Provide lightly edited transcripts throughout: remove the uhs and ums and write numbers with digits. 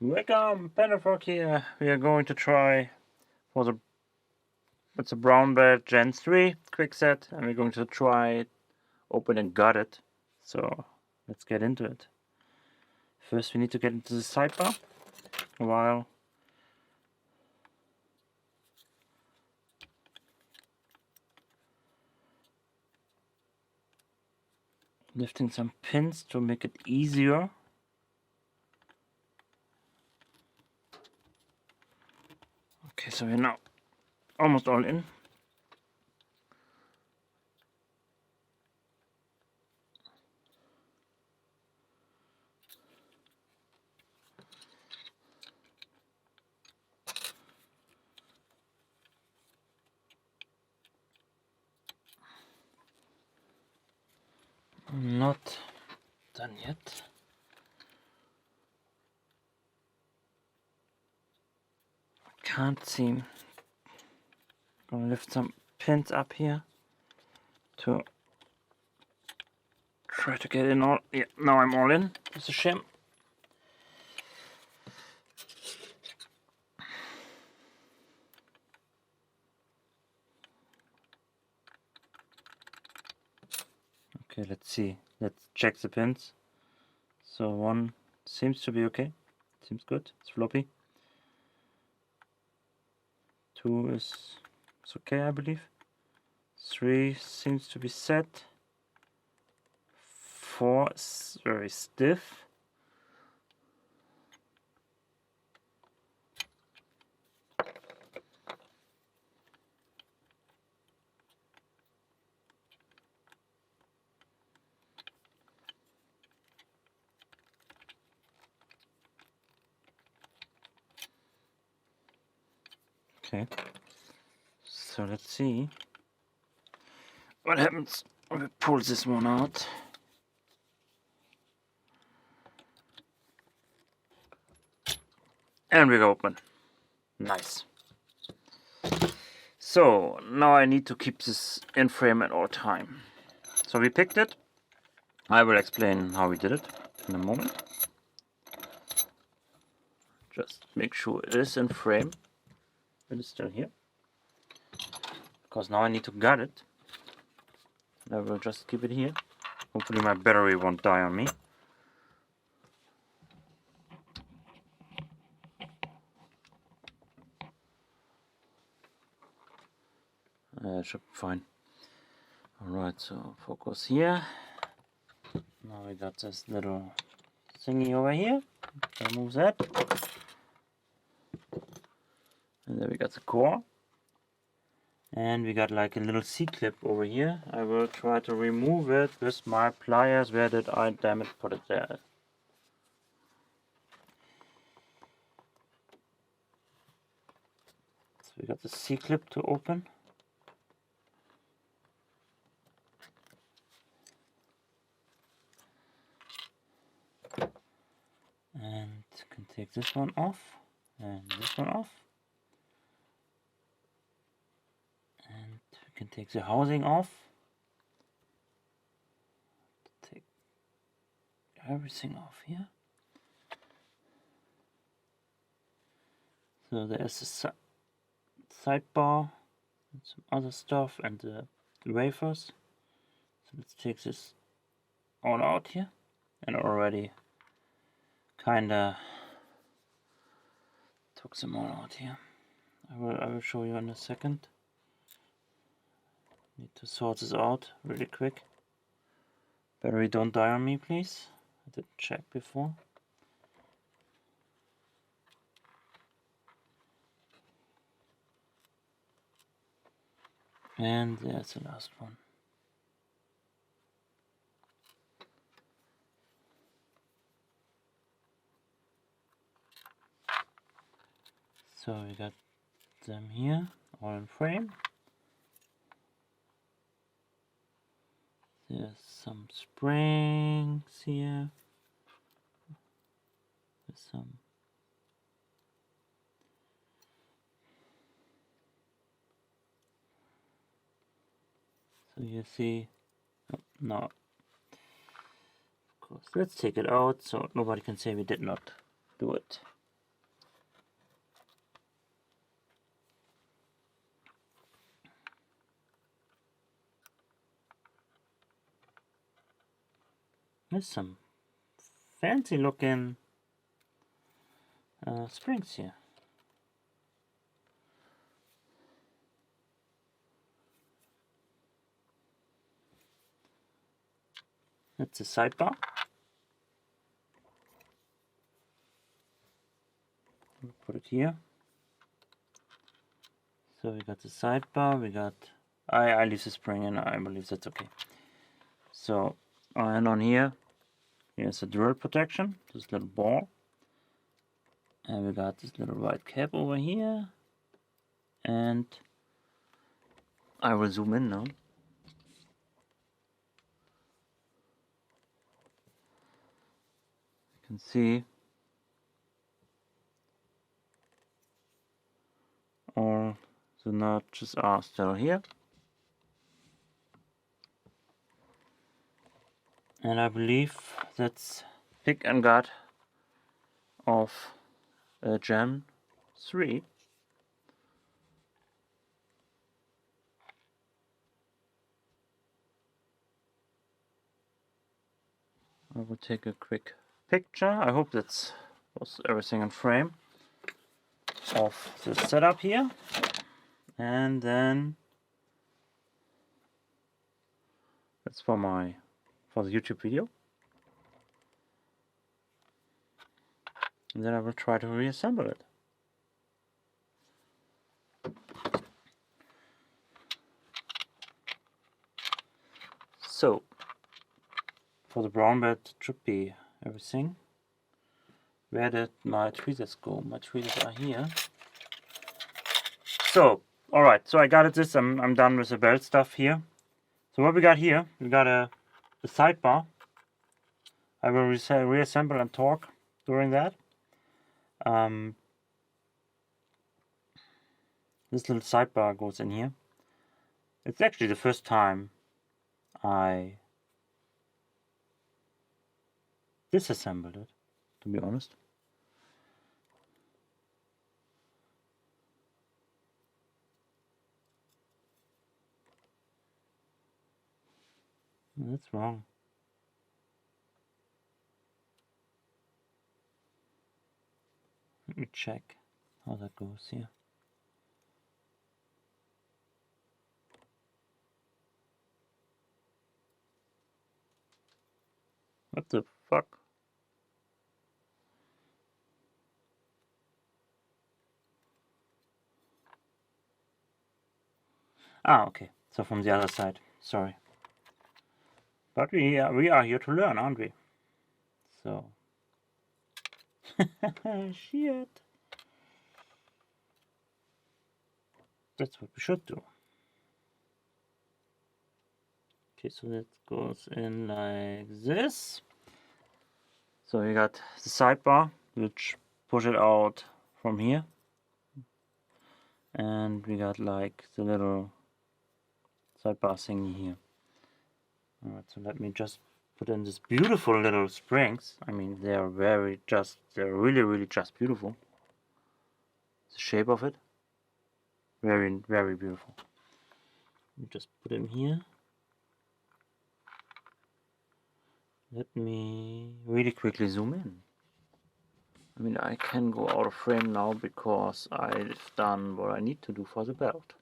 Welcome, Panda-Frog here. We are going to try for it's a brown belt Gen 3 Kwikset, and we're going to try it, open and gut it. So let's get into it. First we need to get into the sidebar while lifting some pins to make it easier. Okay, so we're now almost all in. Not done yet. Can't seem. Gonna lift some pins up here to try to get in all. Yeah, now I'm all in. It's a shim. Okay, let's see. Let's check the pins. So one seems to be okay. Seems good. It's floppy. Two is okay, I believe. Three seems to be set. Four is very stiff. Okay, so let's see what happens when we pull this one out. And we open. Nice. So now I need to keep this in frame at all time. So we picked it. I will explain how we did it in a moment. Just make sure it is in frame. It is still here. Because now I need to gut it. I will just keep it here. Hopefully my battery won't die on me. It should be fine. Alright, so focus here. Now we got this little thingy over here. Remove that. And then we got the core. And we got like a little C-clip over here. I will try to remove it with my pliers. Where did I, damn it, put it there? So we got the C-clip to open. And can take this one off and this one off. And we can take the housing off. Take everything off here. So there's the sidebar and some other stuff and the wafers. So let's take this all out here. And already kinda took them all out here. I will show you in a second. Need to sort this out really quick. Battery, don't die on me, please. I didn't check before. And there's the last one. So we got them here, all in frame. There's some springs here. There's some. So you see, oh, no. Of course, let's take it out so nobody can say we did not do it. There's some fancy looking springs here. That's a sidebar. Put it here. So we got the sidebar, we got, I leave the spring in, I believe that's okay. So, and on here, here's a drill protection, this little ball. And we got this little white cap over here. And I will zoom in now. You can see all the notches are still here. And I believe that's pick and gut of Gen 3. I will take a quick picture. I hope that was everything in frame of the setup here. And then that's for the YouTube video. And then I will try to reassemble it. So, for the brown bed, it should be everything. Where did my tweezers go? My tweezers are here. So, alright, so I got it this, I'm done with the belt stuff here. So what we got here, we got a sidebar. I will reassemble and torque during that. This little sidebar goes in here. It's actually the first time I disassembled it, to be honest. That's wrong. Let me check how that goes here. What the fuck? Ah, okay. So from the other side. Sorry. But we are here to learn, aren't we? So. Shit. That's what we should do. Okay, so that goes in like this. So you got the sidebar, which push it out from here. And we got like the little sidebar thingy here. Alright, so let me just put in this beautiful little springs. I mean, they're really just beautiful. The shape of it, very beautiful. Just put them here. Let me really quickly zoom in. I mean, I can go out of frame now because I've done what I need to do for the belt.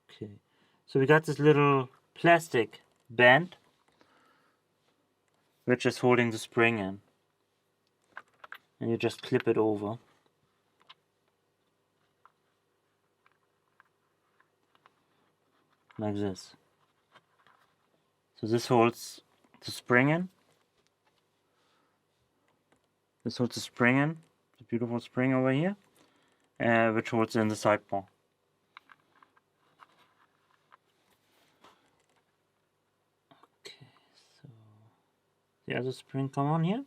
Okay, so we got this little plastic band which is holding the spring in. And you just clip it over. Like this. So this holds the spring in. This holds the spring in, the beautiful spring over here, which holds in the sidebar. Okay, so the other spring, come on here.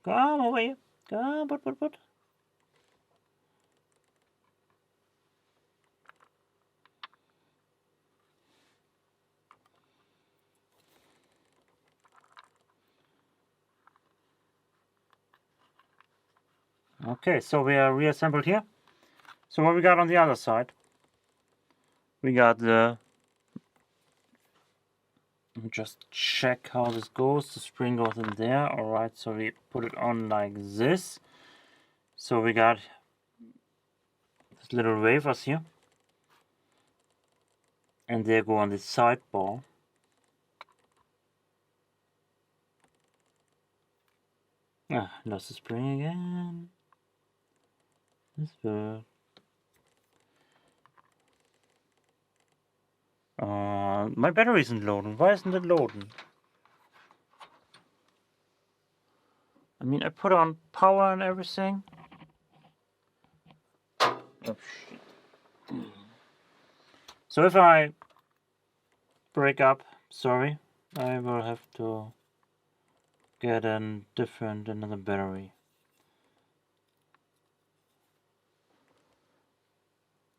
Come over here. Come, put. Okay, so we are reassembled here. So what we got on the other side? We got the... Just check how this goes. The spring goes in there. Alright, so we put it on like this. So we got these little wafers here. And they go on the sidebar. Ah, lost the spring again. This bird. My battery isn't loading. Why isn't it loading? I mean, I put on power and everything. Oh, shit. So if I break up, sorry, I will have to get another battery.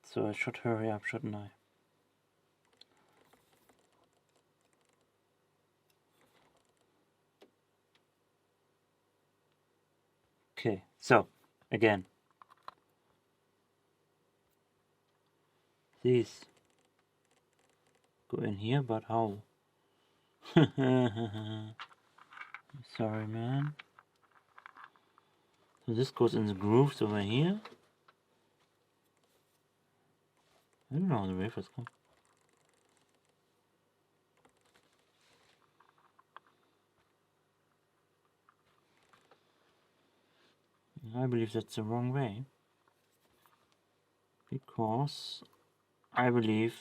So I should hurry up, shouldn't I? Okay, so again, these go in here, but how? Sorry, man. So this goes in the grooves over here. I don't know how the wafers come. I believe that's the wrong way. Because I believe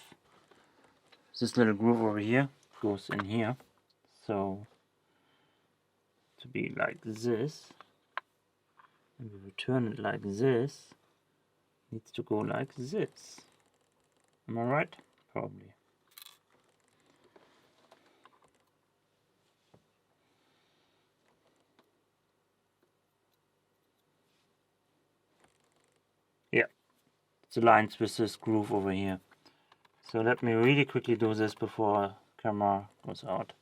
this little groove over here goes in here. So to be like this, and we return it like this, needs to go like this. Am I right? Probably. Yeah, it's aligned with this groove over here. So let me really quickly do this before camera goes out.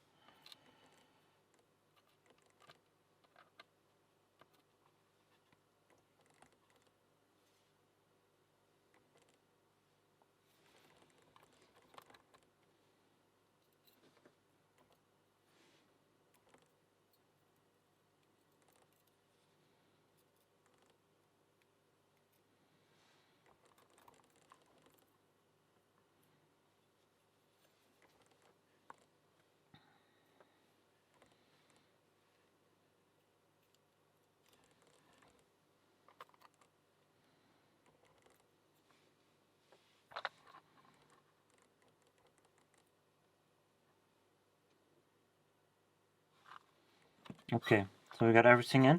Okay, so we got everything in,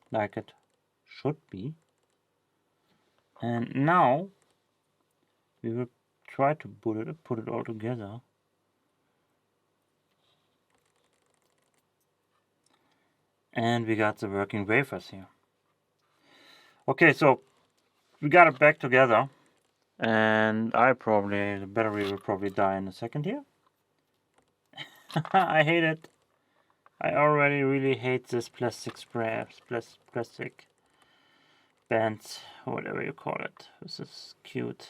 like it should be. And now we will try to put it all together. And we got the working wafers here. Okay, so we got it back together. And the battery will probably die in a second here. I hate it. I already really hate this plastic plastic bands, or whatever you call it. This is cute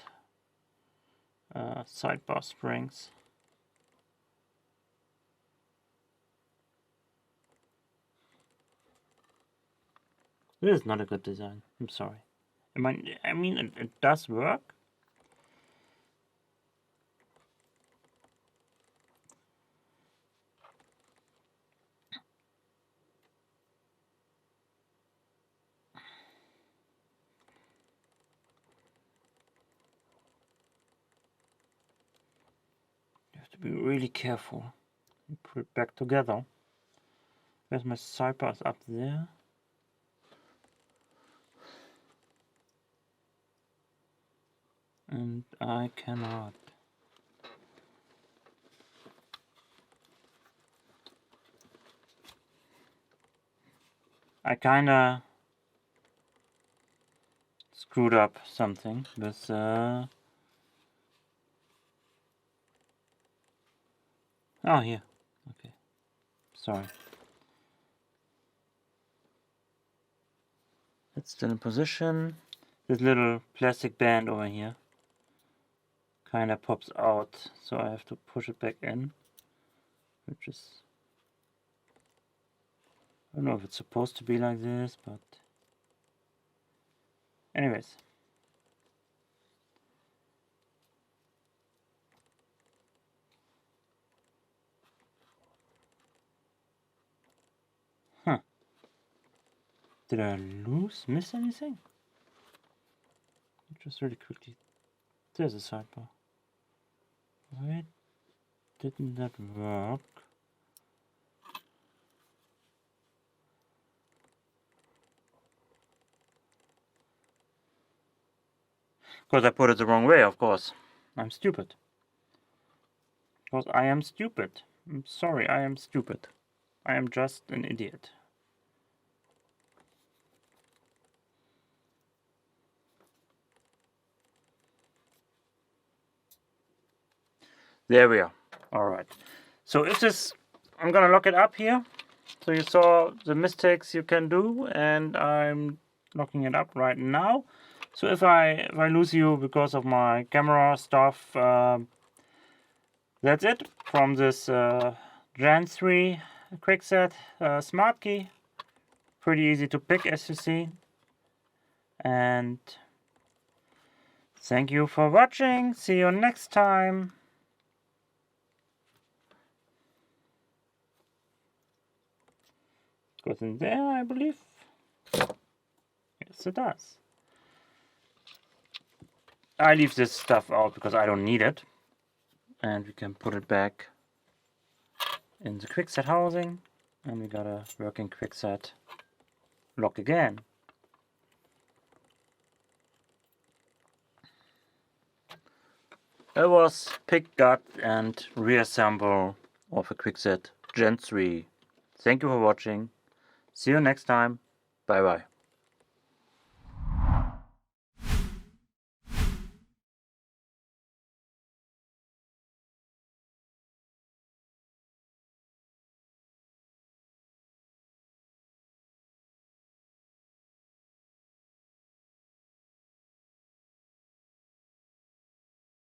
sidebar springs. This is not a good design. I'm sorry. I mean, it does work. You have to be really careful. Put it back together. Where's my sidebars? Up there. And I cannot. I kinda screwed up something with oh, here. Okay. Sorry. It's still in position. this little plastic band over here kind of pops out, so I have to push it back in, which is, I don't know if it's supposed to be like this, but anyways. Huh. Did I miss anything? Just really quickly. There's a sidebar. Why didn't that work? Because I put it the wrong way, of course. I'm stupid. Because I am stupid. I'm sorry, I am stupid. I am just an idiot. There we are. Alright. So if this, I'm gonna lock it up here. So you saw the mistakes you can do, and I'm locking it up right now. So if I lose you because of my camera stuff, that's it from this Gen 3 Kwikset Smartkey. Pretty easy to pick, as you see. And thank you for watching. See you next time. Goes in there, I believe. Yes, it does. I leave this stuff out because I don't need it. And we can put it back in the Kwikset housing. And we got a working Kwikset lock again. It was pick, gut and reassemble of a Kwikset Gen 3. Thank you for watching. See you next time. Bye bye.